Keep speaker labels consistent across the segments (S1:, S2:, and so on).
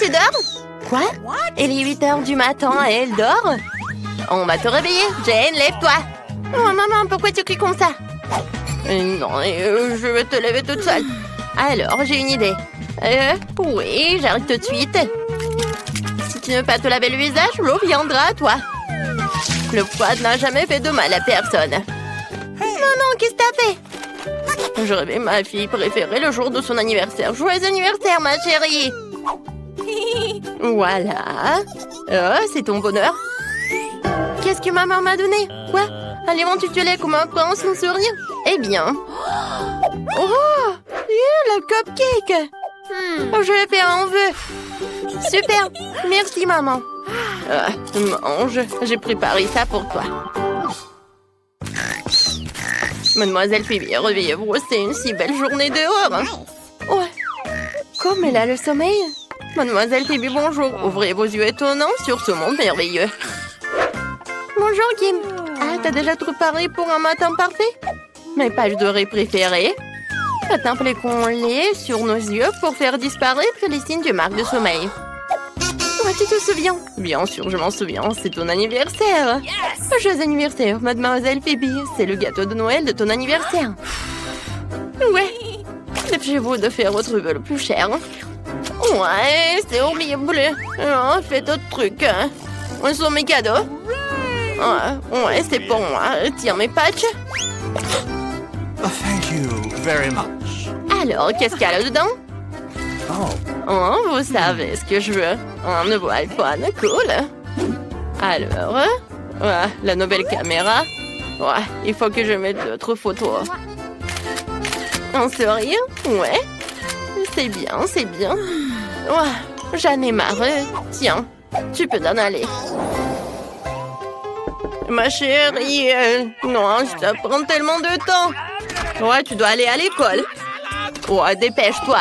S1: tu dors? Quoi? Il est 8 heures du matin et elle dort? On va te réveiller. Jane, lève-toi. Oh, maman, pourquoi tu cries comme ça? Non, je vais te lever toute seule. Alors, j'ai une idée. Oui, j'arrive tout de suite. Si tu ne veux pas te laver le visage, l'eau viendra à toi. Le froid n'a jamais fait de mal à personne. Maman, qu'est-ce que t'as fait? Je rêvais ma fille préférée le jour de son anniversaire. Joyeux anniversaire, ma chérie! Voilà. Oh, c'est ton bonheur. Qu'est-ce que maman m'a donné? Quoi? Alimente-tu-les comme un prince, une sourire? Eh bien... Oh! Le cupcake! Je vais faire un vœu. Super! Merci, maman. Mange, j'ai préparé ça pour toi. Mademoiselle Phoebe, réveillez-vous, c'est une si belle journée dehors. Ouais. Comme elle a le sommeil. Mademoiselle Phoebe, bonjour. Ouvrez vos yeux étonnants sur ce monde merveilleux. Bonjour, Kim. Ah, t'as déjà tout préparé pour un matin parfait? Mes pages dorées préférées. Maintenant, appliquons-les sur nos yeux pour faire disparaître les signes de marque de sommeil. Ouais, tu te souviens? Bien sûr, je m'en souviens. C'est ton anniversaire. Joyeux anniversaire, Mademoiselle Phoebe. C'est le gâteau de Noël de ton anniversaire. Ouais. Dépêchez-vous de faire votre vœu le plus cher. Ouais, c'est horrible. Oh, fais d'autres trucs. Où sont mes cadeaux? Ouais, c'est pour moi. Tiens mes patchs.
S2: Oh, thank you very much.
S1: Alors, qu'est-ce qu'il y a là-dedans? Oh, vous savez ce que je veux. Un nouveau iPhone, cool. Alors, la nouvelle caméra. Ouais, il faut que je mette d'autres photos. Un sourire, ouais. C'est bien, c'est bien. Ouais, j'en ai marre. Tiens, tu peux t'en aller. Ma chérie, non, ça prend tellement de temps. Ouais, tu dois aller à l'école. Ouais, dépêche-toi.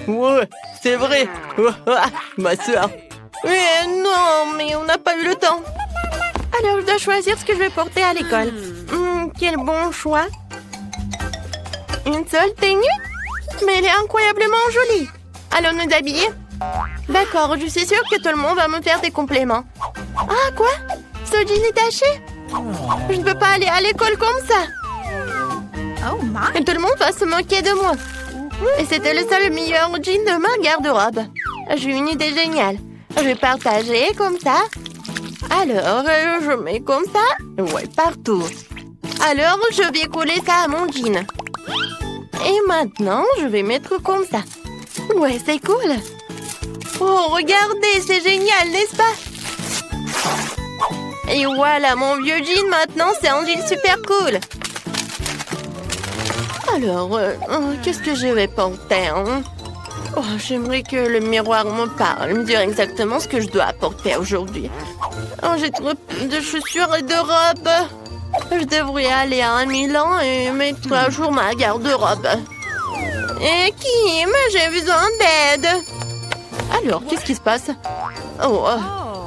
S1: Ouais, c'est vrai. Ma soeur. Mais non, mais on n'a pas eu le temps. Alors, je dois choisir ce que je vais porter à l'école. Quel bon choix. Une seule tenue? Mais elle est incroyablement jolie. Allons nous habiller? D'accord, je suis sûre que tout le monde va me faire des compliments. Ah, quoi? Ce jean est taché? Je ne peux pas aller à l'école comme ça. Et tout le monde va se moquer de moi. Et c'était le seul meilleur jean de ma garde-robe. J'ai une idée géniale. Je vais partager comme ça. Alors, je mets comme ça. Ouais, partout. Alors, je vais coller ça à mon jean. Et maintenant, je vais mettre comme ça. Ouais, c'est cool. Oh, regardez, c'est génial, n'est-ce pas? Et voilà, mon vieux jean, maintenant, c'est un jean super cool. Alors, qu'est-ce que je vais porter, hein? Oh, j'aimerais que le miroir me parle, me dire exactement ce que je dois porter aujourd'hui. Oh, j'ai trop de chaussures et de robes. Je devrais aller à Milan et mettre à jour ma garde-robe. Et Kim, j'ai besoin d'aide. Alors, qu'est-ce qui se passe? Oh,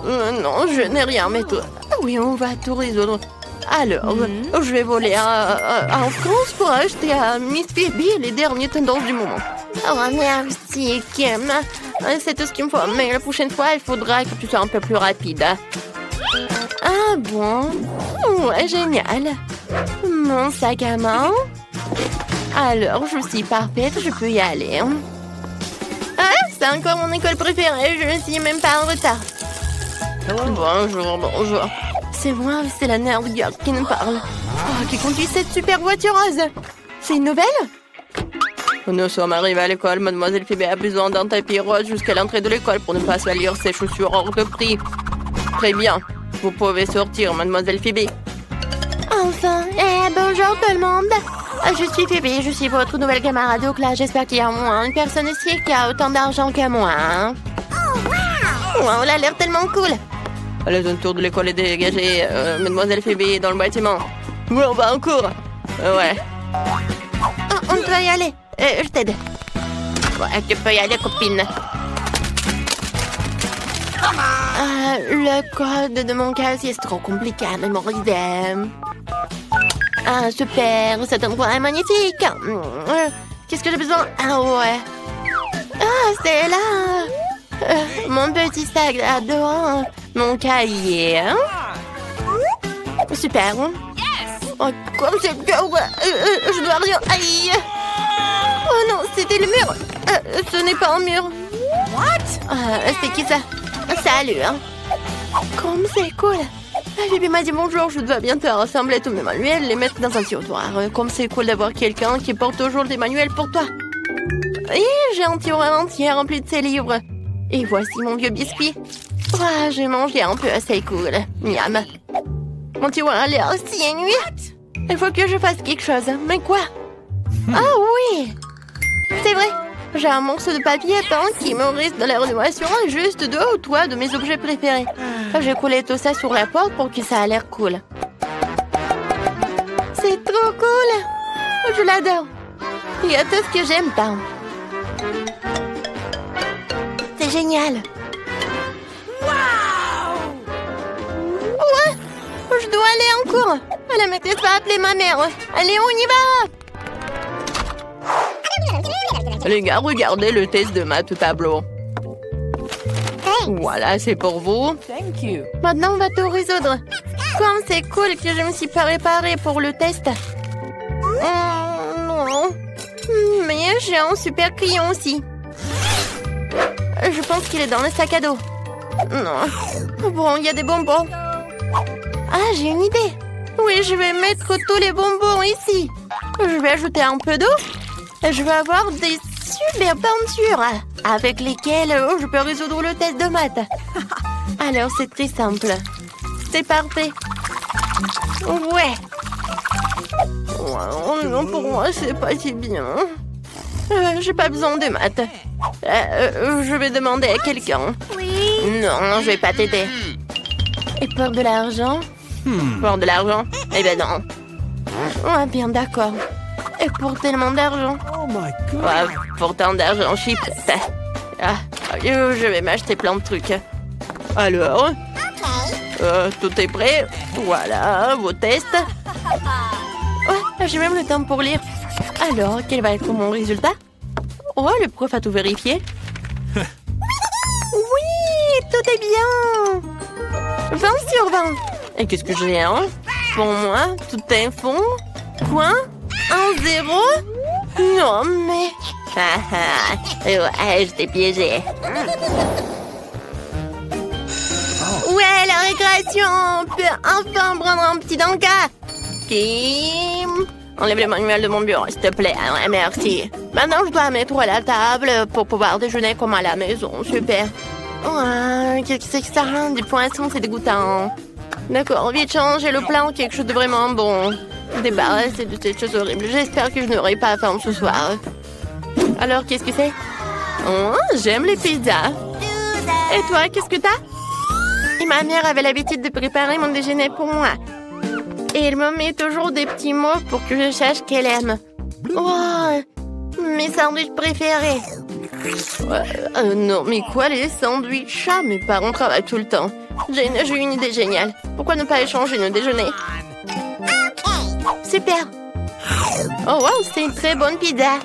S1: non, je n'ai rien, mais toi... Oui, on va tout résoudre. Alors, je vais voler en France pour acheter à Miss Phoebe les dernières tendances du moment. Oh, merci, Kim. C'est tout ce qu'il me faut. Mais la prochaine fois, il faudra que tu sois un peu plus rapide. Ah bon? Ouais, génial. Mon sac à main. Alors, je suis parfaite, je peux y aller. Ah, c'est encore mon école préférée, je ne suis même pas en retard. Bonjour, bonjour. C'est moi, c'est la nerd girl qui nous parle. Oh, qui conduit cette super voiture rose. C'est une nouvelle? Nous sommes arrivés à l'école. Mademoiselle Phoebe a besoin d'un tapis rose jusqu'à l'entrée de l'école pour ne pas salir ses chaussures hors de prix. Très bien. Vous pouvez sortir, Mademoiselle Phoebe. Enfin, bonjour tout le monde. Je suis Phoebe, je suis votre nouvelle camarade au classe. J'espère qu'il y a au moins une personne ici qui a autant d'argent que moi. Oh, wow, elle a l'air tellement cool. La zone tour de l'école est dégagée. Mademoiselle Phoebe est dans le bâtiment. Oui, on va en cours. Ouais. Oh, on peut y aller. Je t'aide. Ouais, tu peux y aller, copine. Le code de mon casier, c'est trop compliqué à mémoriser. Ah, super, cet endroit est magnifique. Qu'est-ce que j'ai besoin? Ah ouais. Ah, c'est là. mon petit sac à dos, mon cahier. Super. Oh, comme c'est dur. Je dois rien. Aïe. Oh non, c'était le mur. Ce n'est pas un mur. C'est qui ça? Salut. Comme c'est cool. Bibi m'a dit bonjour, je dois bientôt rassembler tous mes manuels et les mettre dans un tiroir. Comme c'est cool d'avoir quelqu'un qui porte toujours des manuels pour toi. Et j'ai un tiroir entier rempli de ces livres. Et voici mon vieux biscuit. J'ai mangé un peu, c'est cool. Miam. Mon tiroir a l'air si ennuyé. Il faut que je fasse quelque chose. Mais quoi? Ah oui! C'est vrai. J'ai un morceau de papier peint qui me reste dans la rénovation juste de haut toit de mes objets préférés. J'ai collé tout ça sur la porte pour que ça a l'air cool. C'est trop cool! Je l'adore. Il y a tout ce que j'aime peindre. C'est génial. Ouais, je dois aller en cours. La maîtresse va appeler ma mère. Allez, on y va! Les gars, regardez le test de maths au tableau. Voilà, c'est pour vous. Maintenant, on va tout résoudre. Comme c'est cool que je me suis pas préparée pour le test. Non. Mais j'ai un super crayon aussi. Je pense qu'il est dans le sac à dos. Non. Bon, il y a des bonbons. Ah, j'ai une idée. Oui, je vais mettre tous les bonbons ici. Je vais ajouter un peu d'eau. Et je vais avoir des super peintures avec lesquelles je peux résoudre le test de maths. Alors, c'est très simple. C'est parfait. Ouais. Non, pour moi, c'est pas si bien. J'ai pas besoin de maths. Je vais demander à quelqu'un. Non, je vais pas t'aider. Et pour de l'argent? Pour de l'argent? Eh ben non. Ouais, bien d'accord. Et pour tellement d'argent? Ouais, pour tant d'argent, je suis prête. Je vais m'acheter plein de trucs. Alors? Tout est prêt? Voilà, vos tests. Ouais, j'ai même le temps pour lire. Alors, quel va être mon résultat? Oh, le prof a tout vérifié. Oui, tout est bien. 20 sur 20. Et qu'est-ce que j'ai, hein? Pour moi, tout est fond. Quoi? 1-0? Non, mais... Ouais, je t'ai piégé. Ouais, la récréation. On peut enfin prendre un petit encas. Kim, enlève le manuel de mon bureau, s'il te plaît. Ouais, merci. Maintenant, je dois mettre à la table pour pouvoir déjeuner comme à la maison. Super. Qu'est-ce que c'est que ça? Du poisson, c'est dégoûtant. D'accord, vite changer le plan, quelque chose de vraiment bon. Débarrasser de cette chose horrible. J'espère que je n'aurai pas faim ce soir. Alors, qu'est-ce que c'est? J'aime les pizzas. Et toi, qu'est-ce que t'as? Et ma mère avait l'habitude de préparer mon déjeuner pour moi. Et elle me met toujours des petits mots pour que je sache qu'elle aime. Mes sandwichs préférés. Non, mais quoi, les sandwichs? Mes parents travaillent tout le temps. J'ai eu une idée géniale. Pourquoi ne pas échanger nos déjeuners? Super. Oh, wow, c'est une très bonne pizza.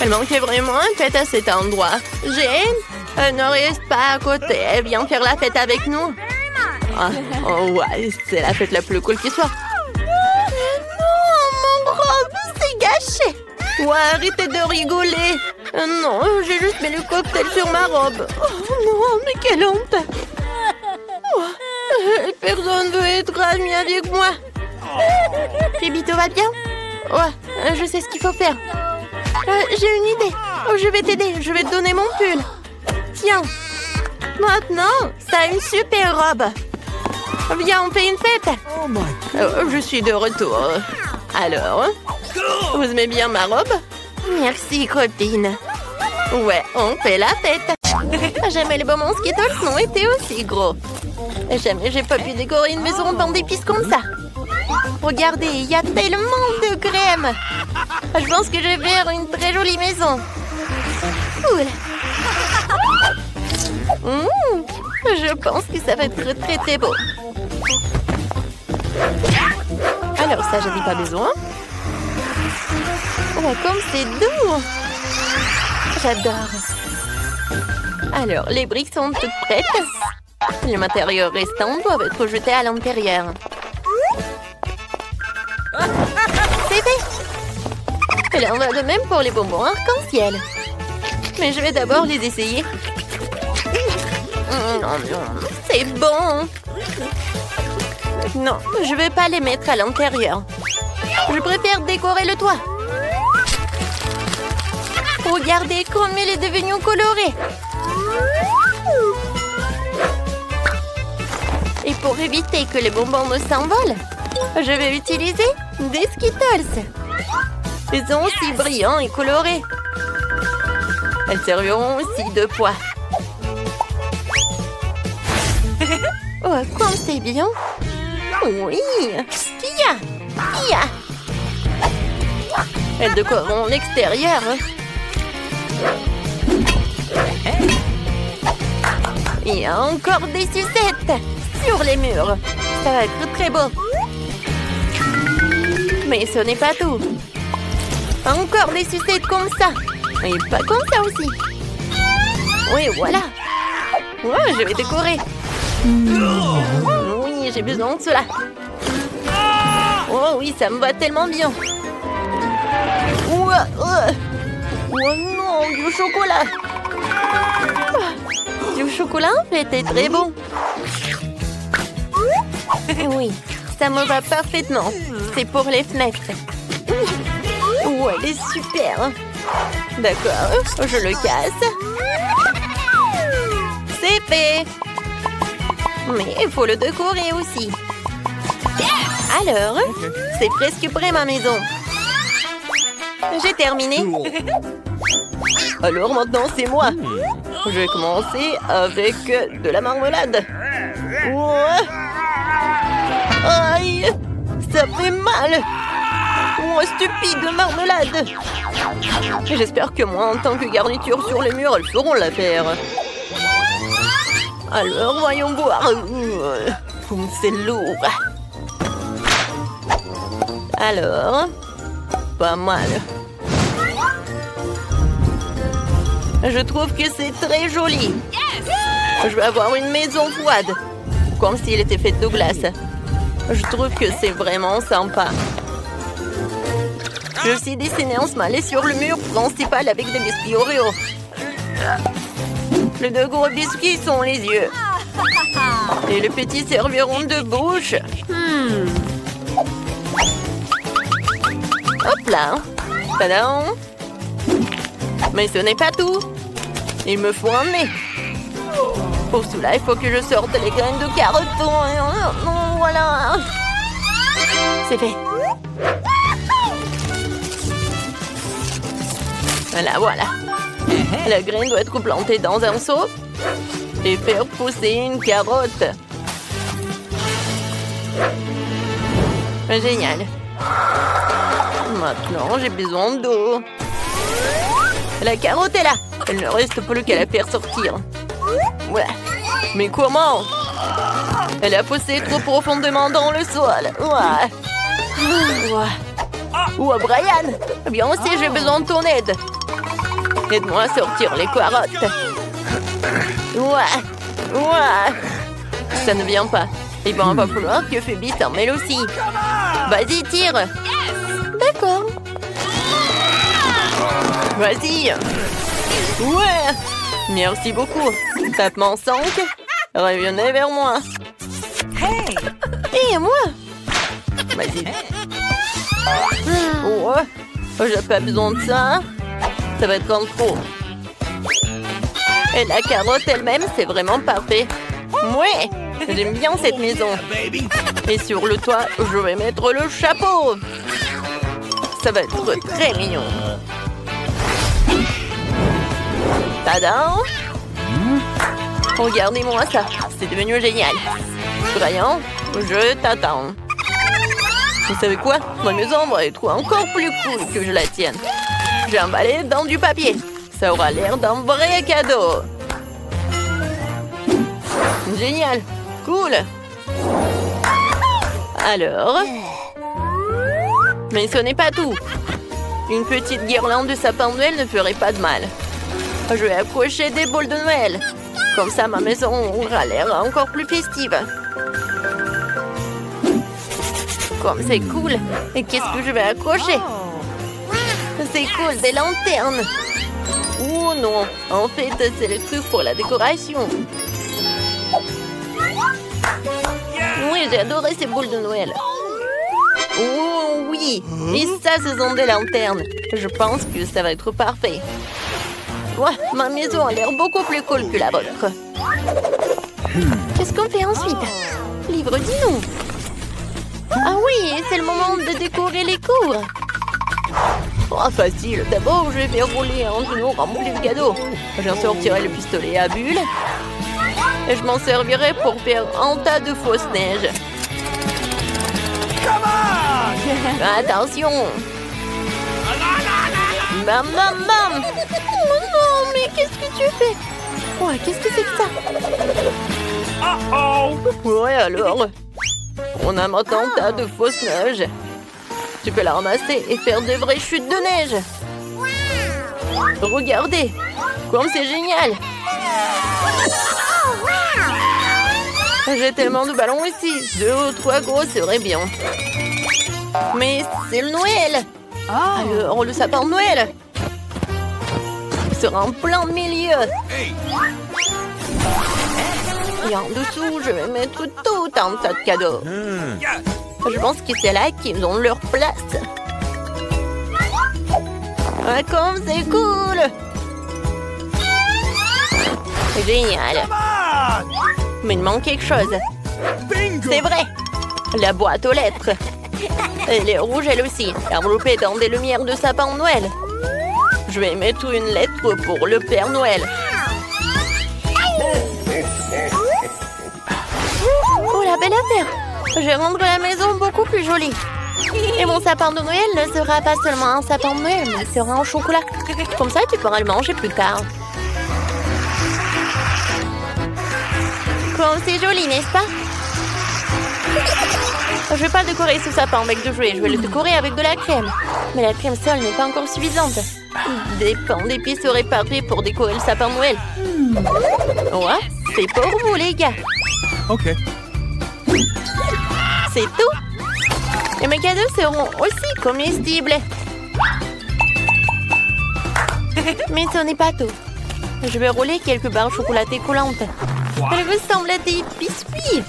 S1: Elle manquait vraiment un fête à cet endroit. Jane, ne reste pas à côté. Viens faire la fête avec nous. Ouais, c'est la fête la plus cool qui soit. Non, mon robe, c'est gâché. Ouais, arrêtez de rigoler. Non, j'ai juste mis le cocktail sur ma robe. Oh non, mais quelle honte. Personne veut être ami avec moi. Pibito va bien? Ouais, je sais ce qu'il faut faire. J'ai une idée. Je vais t'aider, je vais te donner mon pull. Tiens. Maintenant, ça a une super robe. Viens, on fait une fête. Je suis de retour. Alors, vous aimez bien ma robe? Merci, copine. Ouais, on fait la fête. Jamais les moments Skittles n'ont été aussi gros. Jamais j'ai pas pu décorer une maison en d'épices comme ça. Regardez, il y a tellement de crème. Je pense que je vais faire une très jolie maison. Cool. Je pense que ça va être très très beau. Alors ça, j'en ai pas besoin. Comme c'est doux. J'adore. Alors, les briques sont toutes prêtes. Les matériaux restants doivent être jetés à l'intérieur. C'est fait! Il en va de même pour les bonbons arc-en-ciel. Mais je vais d'abord les essayer. C'est bon! Non, je ne vais pas les mettre à l'intérieur. Je préfère décorer le toit. Regardez comme il est devenu coloré. Et pour éviter que les bonbons ne s'envolent, je vais utiliser des Skittles. Ils sont aussi brillants et colorés. Elles serviront aussi de poids. Oh, comme c'est bien! Oui! Kia! Elles décoreront l'extérieur. Il y a encore des sucettes sur les murs. Ça va être très beau. Mais ce n'est pas tout. Encore des sucettes comme ça. Et pas comme ça aussi. Oui, voilà. Ouais, je vais décorer. Oui, j'ai besoin de cela. Oh oui, ça me va tellement bien. Oh non, du chocolat. Du chocolat, en fait, est très bon. Oui, ça me va parfaitement. C'est pour les fenêtres. Oh, elle est super. D'accord, je le casse. C'est fait. Mais il faut le décorer aussi. Alors, c'est presque prêt ma maison. J'ai terminé. Alors maintenant c'est moi. Je vais commencer avec de la marmelade. Ouais. Aïe, ça fait mal. Oh, stupide marmelade. J'espère que moi, en tant que garniture sur les murs, elles feront l'affaire. Alors, voyons voir. C'est lourd. Alors, pas mal. Je trouve que c'est très joli. Je vais avoir une maison froide, comme s'il était fait de glace. Je trouve que c'est vraiment sympa. Je suis dessiné en smiley sur le mur principal avec des biscuits Oreo. Les deux gros biscuits sont les yeux. Et les petits serviront de bouche. Hop là. Tadam. Mais ce n'est pas tout. Il me faut un nez. Pour cela, il faut que je sorte les graines de carottes. Voilà. C'est fait. Voilà. La graine doit être plantée dans un seau et faire pousser une carotte. Génial. Maintenant, j'ai besoin d'eau. La carotte est là. Il ne reste plus qu'à la faire sortir. Ouais. Mais comment? Elle a poussé trop profondément dans le sol. Ouais. Ouais, Brian. Bien aussi, j'ai besoin de ton aide. Aide-moi à sortir les carottes. Ouais. Ça ne vient pas. Il va falloir que Phoebe s'en mêle aussi. Vas-y, tire. D'accord. Vas-y. Ouais. Merci beaucoup. Tapement 5. Revenez vers moi.
S3: Hey.
S1: Et moi. Vas-y. Ouais. J'ai pas besoin de ça. Ça va être en trop. Et la carotte elle-même, c'est vraiment parfait. Ouais. J'aime bien cette maison. Et sur le toit, je vais mettre le chapeau. Ça va être très mignon. Tadam! Regardez-moi ça. C'est devenu génial. Brian, je t'attends. Vous savez quoi? Ma maison va être encore plus cool que je la tienne. J'ai emballé dans du papier. Ça aura l'air d'un vrai cadeau. Génial. Cool. Alors... Mais ce n'est pas tout. Une petite guirlande de sapin de Noël ne ferait pas de mal. Je vais accrocher des boules de Noël. Comme ça, ma maison aura l'air encore plus festive. Comme c'est cool. Et qu'est-ce que je vais accrocher? C'est cool, des lanternes. Oh non, en fait, c'est le truc pour la décoration. Oui, j'ai adoré ces boules de Noël. Oh oui, et ça, ce sont des lanternes. Je pense que ça va être parfait. Ouais, ma maison a l'air beaucoup plus cool que la vôtre. Qu'est-ce qu'on fait ensuite? Livre, dis-nous. Ah oui, c'est le moment de décorer les cours. Oh, facile. D'abord, je vais faire rouler un tonneau rempli de cadeaux. J'en sortirai le pistolet à bulles. Et je m'en servirai pour faire un tas de fausses neiges. Attention! Bam, bam, bam! Oh non, mais qu'est-ce que tu fais? Ouais, qu'est-ce que c'est que ça? Ouais, alors? On a maintenant un tas de fausses neiges. Tu peux la ramasser et faire de vraies chutes de neige. Regardez! Comme c'est génial! J'ai tellement de ballons ici. 2 ou 3 gros serait bien. Mais c'est le Noël. Alors, le sapin de Noël. Il sera en plein milieu. Et en dessous, je vais mettre tout un tas de cadeaux. Je pense que c'est là qu'ils ont leur place. Ah, comme c'est cool. Génial. Mais il manque quelque chose. C'est vrai. La boîte aux lettres. Elle est rouge elle aussi, enveloppée dans des lumières de sapin de Noël. Je vais mettre une lettre pour le Père Noël. Oh, la belle affaire! Je vais rendre la maison beaucoup plus jolie. Et mon sapin de Noël ne sera pas seulement un sapin de Noël, mais il sera en chocolat. Comme ça, tu pourras le manger plus tard. Comme c'est joli, n'est-ce pas? Je vais pas décorer ce sapin avec de jouets, je vais le décorer avec de la crème. Mais la crème seule n'est pas encore suffisante. Des pains d'épices seraient parfaits pour décorer le sapin de Noël. Ouais, c'est pour vous les gars.
S2: Ok.
S1: C'est tout. Et mes cadeaux seront aussi comestibles. Mais ce n'est pas tout. Je vais rouler quelques barres chocolatées coulantes. Elles ressemblent à des biscuits.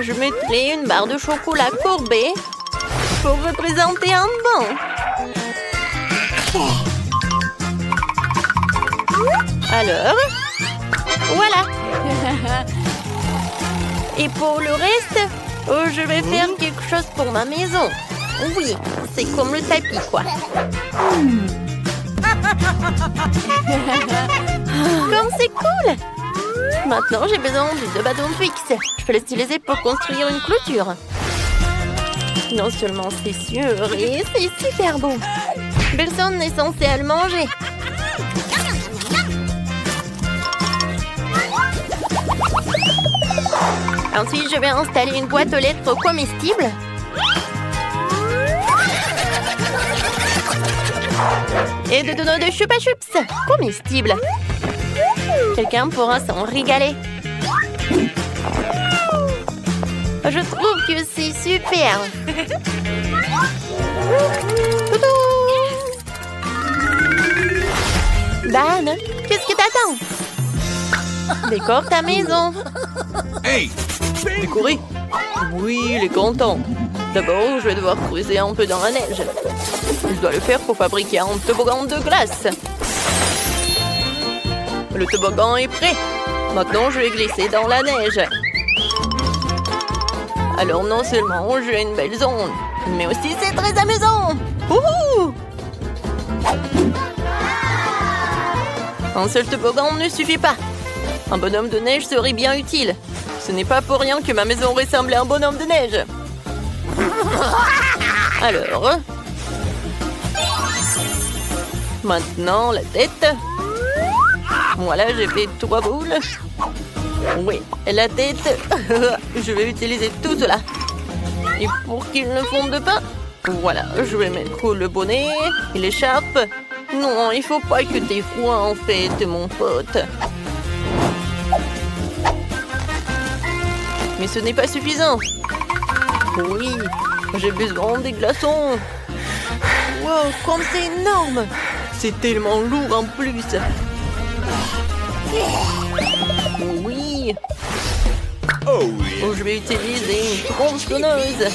S1: Je mettrai une barre de chocolat courbée pour représenter un banc. Alors, voilà. Et pour le reste, je vais faire quelque chose pour ma maison. Oui, c'est comme le tapis, quoi. Comme c'est cool! Maintenant, j'ai besoin de 2 bâtons fixes. Je peux les utiliser pour construire une clôture. Non seulement c'est sûr, et c'est super beau. Personne n'est censé le manger. Ensuite, je vais installer une boîte aux lettres comestible. Et de tonneaux de chupa chups comestibles. Quelqu'un pourra s'en régaler. Je trouve que c'est super. Dan, qu'est-ce que t'attends? Décore ta maison.
S2: Hey!
S1: Décorer? Oui, il est content. D'abord, je vais devoir creuser un peu dans la neige. Je dois le faire pour fabriquer un toboggan de glace. Le toboggan est prêt. Maintenant, je vais glisser dans la neige. Alors, non seulement j'ai une belle zone, mais aussi c'est très amusant. Wouhou! Un seul toboggan ne suffit pas. Un bonhomme de neige serait bien utile. Ce n'est pas pour rien que ma maison ressemble à un bonhomme de neige. Alors... Maintenant, la tête. Voilà, j'ai fait 3 boules. Oui, et la tête. Je vais utiliser tout cela. Et pour qu'il ne fonde pas, voilà, je vais mettre le bonnet et l'écharpe. Non, il faut pas que t'aies froid en fait, mon pote. Mais ce n'est pas suffisant. Oui, j'ai besoin des glaçons. Wow, comme c'est énorme. C'est tellement lourd en plus. Oui.
S2: Oh, yeah.
S1: Je vais utiliser une tronçonneuse.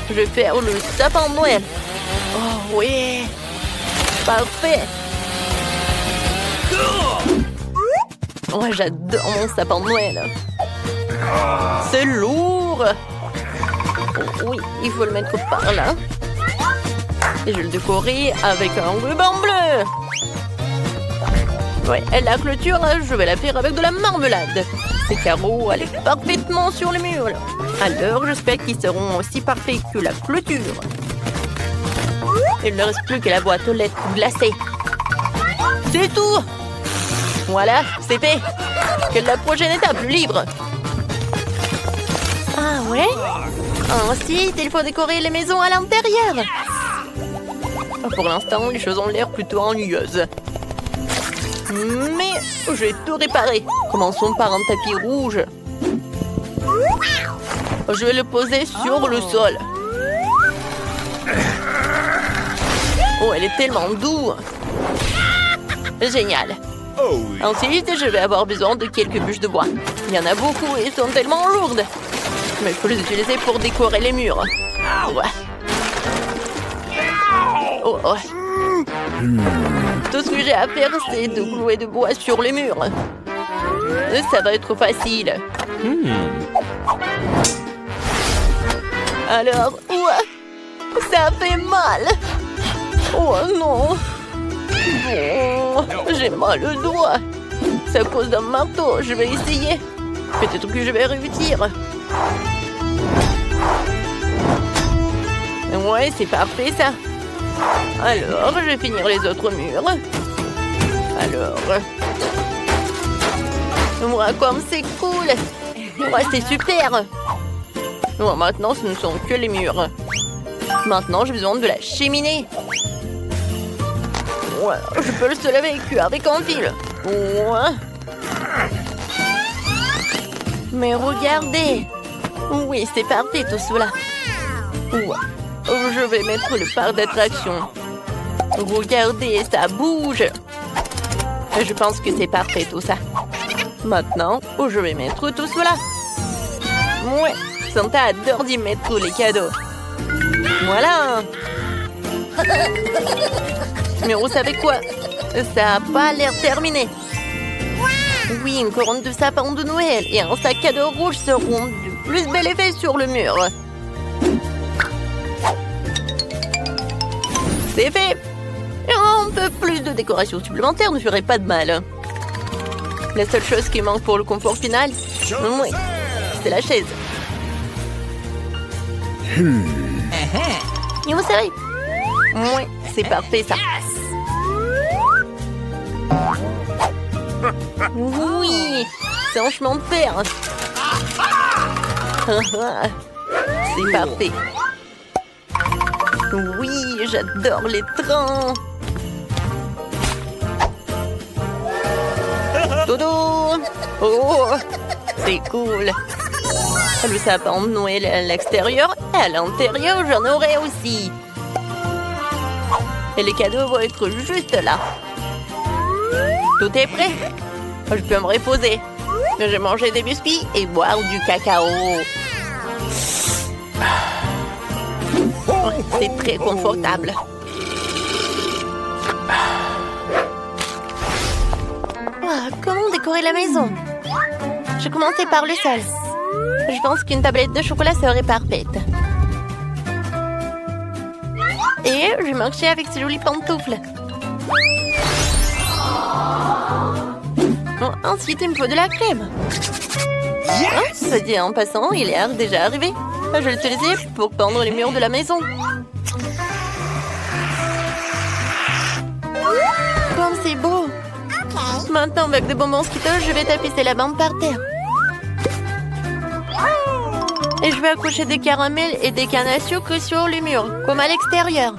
S1: Je vais faire le sapin de Noël. Oh oui. Parfait. Oh, j'adore mon sapin de Noël. C'est lourd. Oh, oui, il faut le mettre par là. Et je vais le décorer avec un ruban bleu. Ouais, et la clôture, je vais la faire avec de la marmelade. Ces carreaux allaient parfaitement sur le mur. Alors, j'espère qu'ils seront aussi parfaits que la clôture. Il ne reste plus que la boîte aux lettres glacée. C'est tout. Voilà, c'est fait. Quelle est la prochaine étape, le livre? Ah ouais? Ensuite, il faut décorer les maisons à l'intérieur. Pour l'instant, les choses ont l'air plutôt ennuyeuses. Mais je vais tout réparer. Commençons par un tapis rouge. Je vais le poser sur le sol. Oh, elle est tellement douce. Génial.
S2: Oh, yeah.
S1: Ensuite, je vais avoir besoin de quelques bûches de bois. Il y en a beaucoup et elles sont tellement lourdes. Mais il faut les utiliser pour décorer les murs. Ouais. Oh, oh. Tout ce que j'ai à faire, c'est de clouer de bois sur les murs. Ça va être facile. Alors, ouais, ça fait mal. Oh non. Oh, j'ai mal au doigt. C'est à cause d'un marteau. Je vais essayer. Peut-être que je vais réussir. Ouais, c'est parfait ça. Alors, je vais finir les autres murs. Alors... Moi, comme c'est cool. Ouais, c'est super. Bon, maintenant, ce ne sont que les murs. Maintenant, j'ai besoin de la cheminée. Ouais, je peux le seul avec un fil. Ouais. Mais regardez. Oui, c'est parfait tout cela. Ouais. Je vais mettre le parc d'attraction. Regardez, ça bouge. Je pense que c'est parfait tout ça. Maintenant, je vais mettre tout cela. Ouais, Santa adore d'y mettre les cadeaux. Voilà. Mais vous savez quoi? Ça n'a pas l'air terminé. Oui, une couronne de sapin de Noël et un sac à dos rouge seront du plus bel effet sur le mur. C'est fait. Un peu plus de décoration supplémentaire ne ferait pas de mal. La seule chose qui manque pour le confort final, oui, c'est la chaise. Et vous savez, oui, c'est parfait ça. Oui, c'est un chemin de fer. C'est parfait. Oui, j'adore les trains. Dodo. Oh, c'est cool. Le sapin de Noël à l'extérieur et à l'intérieur, j'en aurai aussi. Et les cadeaux vont être juste là. Tout est prêt. Je peux me reposer. Je vais manger des biscuits et boire du cacao. C'est très confortable. Comment décorer la maison? Je commençais par le sol. Je pense qu'une tablette de chocolat serait parfaite. Et je marchais avec ces jolies pantoufles. Bon, ensuite, il me faut de la crème. Ça dit en passant, il est déjà arrivé. Je vais l'utiliser pour peindre les murs de la maison. Comme c'est beau. Maintenant, avec des bonbons Skittles, je vais tapisser la bande par terre. Et je vais accrocher des caramels et des cannes à sucre sur les murs, comme à l'extérieur.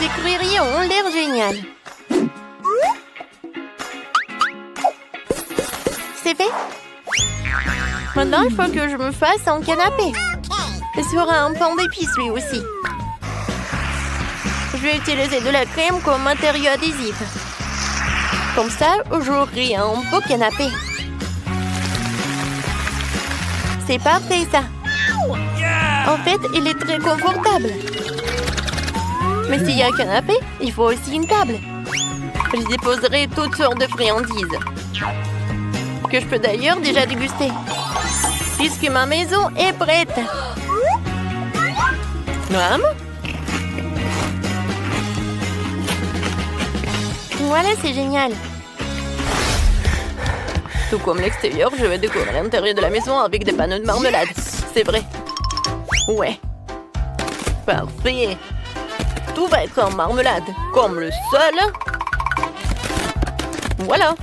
S1: écriteries ont l'air géniales. C'est fait? Maintenant, il faut que je me fasse un canapé. Il sera un pain d'épices lui aussi. Je vais utiliser de la crème comme matériau adhésif. Comme ça, j'aurai un beau canapé. C'est parfait, ça. En fait, il est très confortable. Mais s'il y a un canapé, il faut aussi une table. Je déposerai toutes sortes de friandises. Que je peux d'ailleurs déjà déguster. Puisque ma maison est prête. Voilà, c'est génial. Tout comme l'extérieur, je vais décorer l'intérieur de la maison avec des panneaux de marmelade. C'est vrai. Ouais. Parfait. Tout va être en marmelade, comme le sol. Voilà,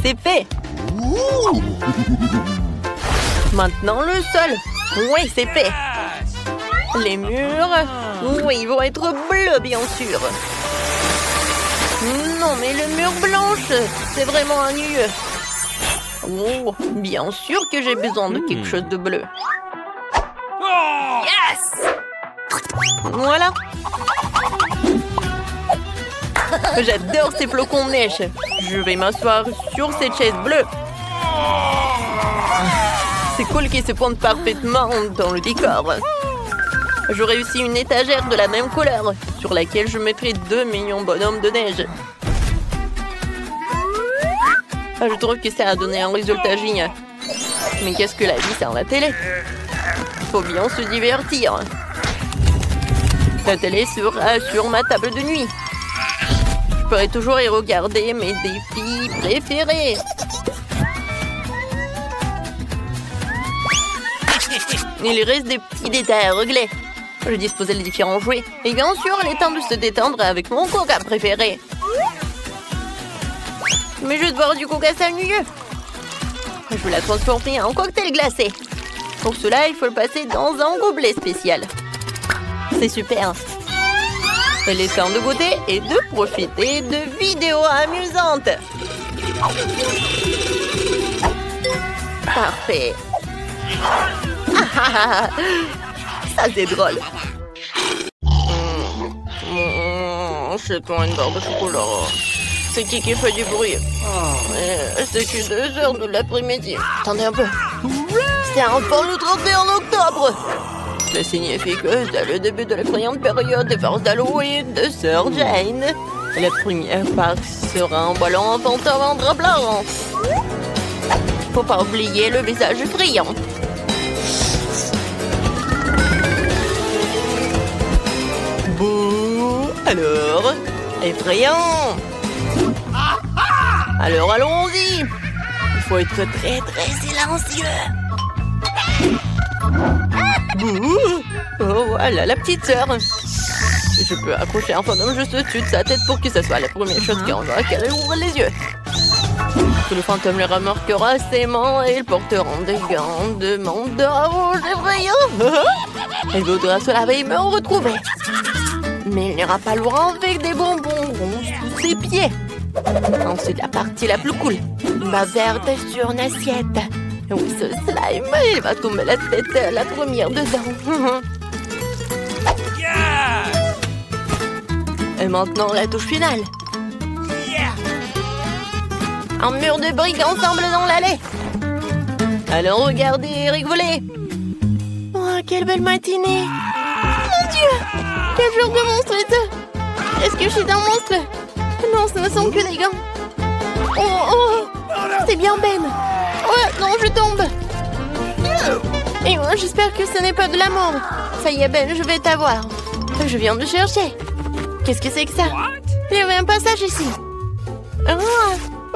S1: c'est fait. Maintenant le sol. Oui, c'est fait. Les murs. Oui, ils vont être bleus, bien sûr. Non, mais le mur blanche, c'est vraiment ennuyeux. Oh, bien sûr que j'ai besoin de quelque chose de bleu. Yes! Voilà. J'adore ces flocons de neige. Je vais m'asseoir sur cette chaise bleue. C'est cool qu'ils se pondent parfaitement dans le décor. J'aurai aussi une étagère de la même couleur sur laquelle je mettrai 2 mignons bonhommes de neige. Je trouve que ça a donné un résultat génial. Mais qu'est-ce que la vie sans la télé? Faut bien se divertir. La télé sera sur ma table de nuit. Je pourrai toujours y regarder mes défis préférés. Il reste des petits détails à régler. Je disposais les différents jouets. Et bien sûr, il est temps de se détendre avec mon coca préféré. Mais je vais boire du coca, c'est ennuyeux. Je vais la transformer en cocktail glacé. Pour cela, il faut le passer dans un gobelet spécial. C'est super. Il est temps de goûter et de profiter de vidéos amusantes. Parfait. Ça, c'est drôle. Achète-moi une barre de chocolat. C'est qui fait du bruit? C'est que 2 heures de l'après-midi. Attendez un peu. C'est enfin le 31 octobre. Ça signifie que c'est le début de l'effrayante période des farces d'Halloween de Sœur Jane. La première part sera un ballon enfantin en drap blanc. Faut pas oublier le visage effrayant. Bouh! Alors, effrayant! Alors allons-y! Il faut être très très silencieux! Bouh! Oh voilà la petite sœur! Je peux accrocher un fantôme juste au-dessus de sa tête pour que ce soit la première chose qu'on voit qu'elle ouvre les yeux. Que le fantôme le remarquera aisément et il portera des gants de mandat rouge effrayant. Elle voudra se laver et me retrouver. Mais il n'ira pas loin avec des bonbons ronds sous ses pieds. Ensuite, la partie la plus cool. Ma verte sur une assiette. Oui, ce slime, il va tomber la tête la première dedans. Et maintenant, la touche finale. Un mur de briques ensemble dans l'allée. Alors regardez et rigolez. Oh, quelle belle matinée. Mon Dieu, quel genre de monstre est-ce? Est-ce que je suis un monstre? Non, ce ne sont que des gants. Oh, c'est bien Ben. Oh, non, je tombe. Et moi, j'espère que ce n'est pas de la mort. Ça y est, Ben, je vais t'avoir. Je viens de chercher. Qu'est-ce que c'est que ça? Il y avait un passage ici.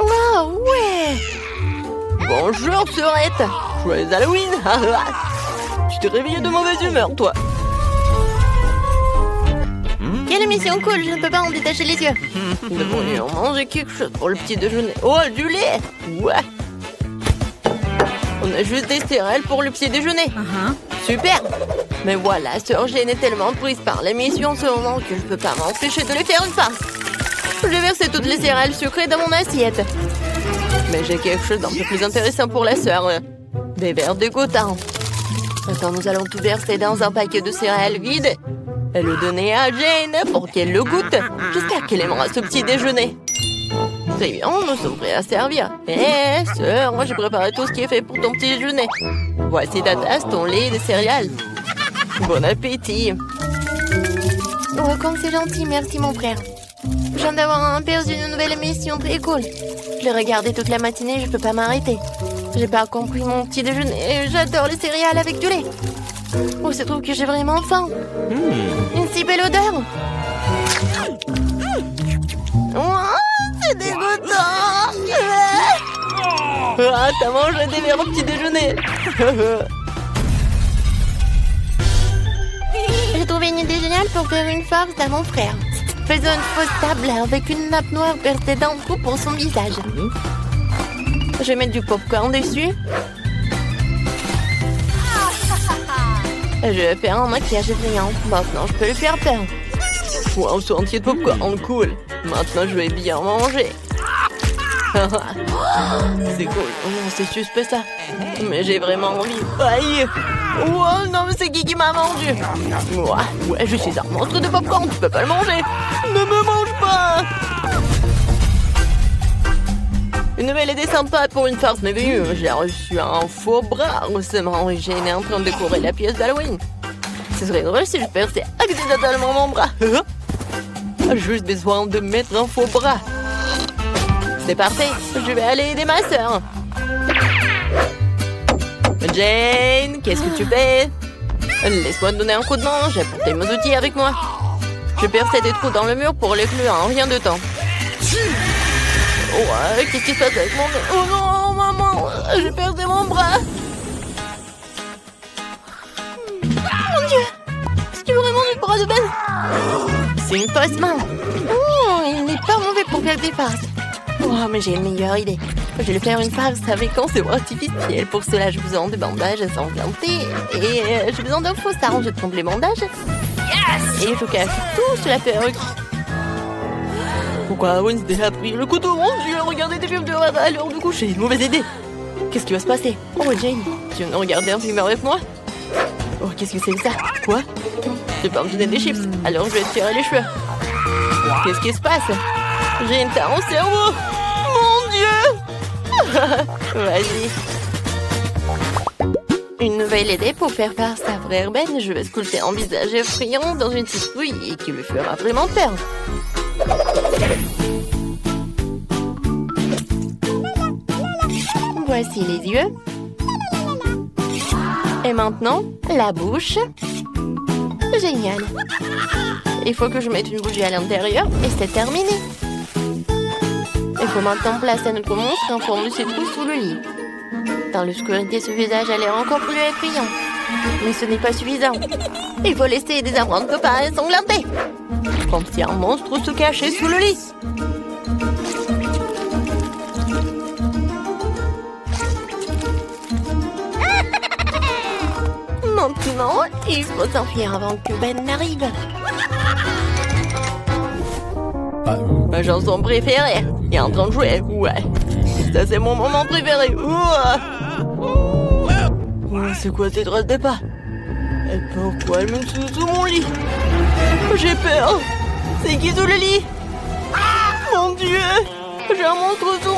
S1: Oh, ouais. Bonjour, Sœurette. Joyeux Halloween. Tu t'es réveillée de mauvaise humeur, toi. Quelle émission cool, je ne peux pas en détacher les yeux. Nous devrions manger quelque chose pour le petit déjeuner. Oh, du lait. Ouais. On a juste des céréales pour le petit déjeuner. Super. Mais voilà, Sœur Jane est tellement prise par la mission en ce moment que je peux pas m'empêcher de lui faire une farce. J'ai versé toutes les céréales sucrées dans mon assiette. Mais j'ai quelque chose d'un peu plus intéressant pour la sœur. Des verres dégoûtants. Maintenant, nous allons tout verser dans un paquet de céréales vides et le donner à Jane pour qu'elle le goûte. J'espère qu'elle aimera ce petit déjeuner. Très bien, nous sommes prêts à servir. Hé, sœur, moi j'ai préparé tout ce qui est fait pour ton petit déjeuner. Voici ta tasse, ton lait et des céréales. Bon appétit.
S3: Oh, comme c'est gentil, merci mon frère. Je viens d'avoir aperçu une nouvelle émission très cool. Je l'ai regardée toute la matinée, je peux pas m'arrêter. J'ai pas compris mon petit déjeuner. J'adore les céréales avec du lait. Oh, se trouve que j'ai vraiment faim. Une si belle odeur. Oh, c'est dégoûtant.
S1: Ah, t'as mangé des verres au petit déjeuner.
S3: J'ai trouvé une idée géniale pour faire une farce à mon frère. Faisons une fausse table avec une nappe noire percée d'un trou pour son visage.
S1: Je vais mettre du popcorn dessus. Je vais faire un maquillage brillant. Maintenant, je peux lui faire peur. Wow, ce entier de popcorn, cool. Maintenant, je vais bien manger. C'est cool. Oh non, c'est suspect ça. Mais j'ai vraiment envie. Aïe. Oh non, mais c'est qui m'a mordu? Ouais, je suis un monstre de popcorn, tu peux pas le manger. Ne me mange pas. Une nouvelle idée sympa pour une farce merveilleuse. J'ai reçu un faux bras. Récemment, Jane est en train de décorer la pièce d'Halloween. Ce serait drôle si je perçais accidentellement mon bras. Juste besoin de mettre un faux bras. C'est parfait, je vais aller aider ma sœur. Jane, qu'est-ce que tu fais? Laisse-moi te donner un coup de main, j'ai apporté mes outils avec moi. Je perçais des trous dans le mur pour les clous en rien de temps. Ouais, qu'est-ce qui se passe avec mon... Oh non, maman, j'ai perdu mon bras.
S3: Mon Dieu, c'est vraiment le bras de Ben.
S1: C'est une fausse main.
S3: Oh, il n'est pas mauvais pour faire des farces.
S1: Oh, mais j'ai une meilleure idée. Je vais lui faire une farce avec un sérum artificiel. Pour cela, j'ai besoin de bandages ensanglantés. Et j'ai besoin d'un faux sarong. Je trempe les bandages. Et je cache tout sur la perruque. Pourquoi Wednesday a pris le couteau? Mon Dieu, regardez des films d'horreur à l'heure du coucher. Mauvaise idée. Qu'est-ce qui va se passer? Oh, Jane, tu viens de regarder un film avec moi? Oh, qu'est-ce que c'est que ça? Quoi? Tu peux me donner des chips. Alors je vais te tirer les cheveux. Qu'est-ce qui se passe? Jane, t'as un cerveau. Mon Dieu. Vas-y. Une nouvelle idée pour faire farce à frère Ben. Je vais sculpter un visage effrayant dans une citrouille et qui lui fera vraiment peur. Voici les yeux. Et maintenant, la bouche. Génial. Il faut que je mette une bougie à l'intérieur et c'est terminé. Il faut maintenant placer notre monstre en forme de citrouille sous le lit. Dans l'obscurité, ce visage a l'air encore plus effrayant. Mais ce n'est pas suffisant. Il faut laisser des empreintes de pas ensanglantées. Comme si un monstre se cachait sous le lit. Maintenant, il faut s'enfuir avant que Ben n'arrive. Ma chanson préférée est en train de jouer. Ouais, ça c'est mon moment préféré. C'est quoi ces traces de pas? Et pourquoi elle me sous mon lit? J'ai peur. C'est qui sous le lit? Mon Dieu, j'ai un monstre sous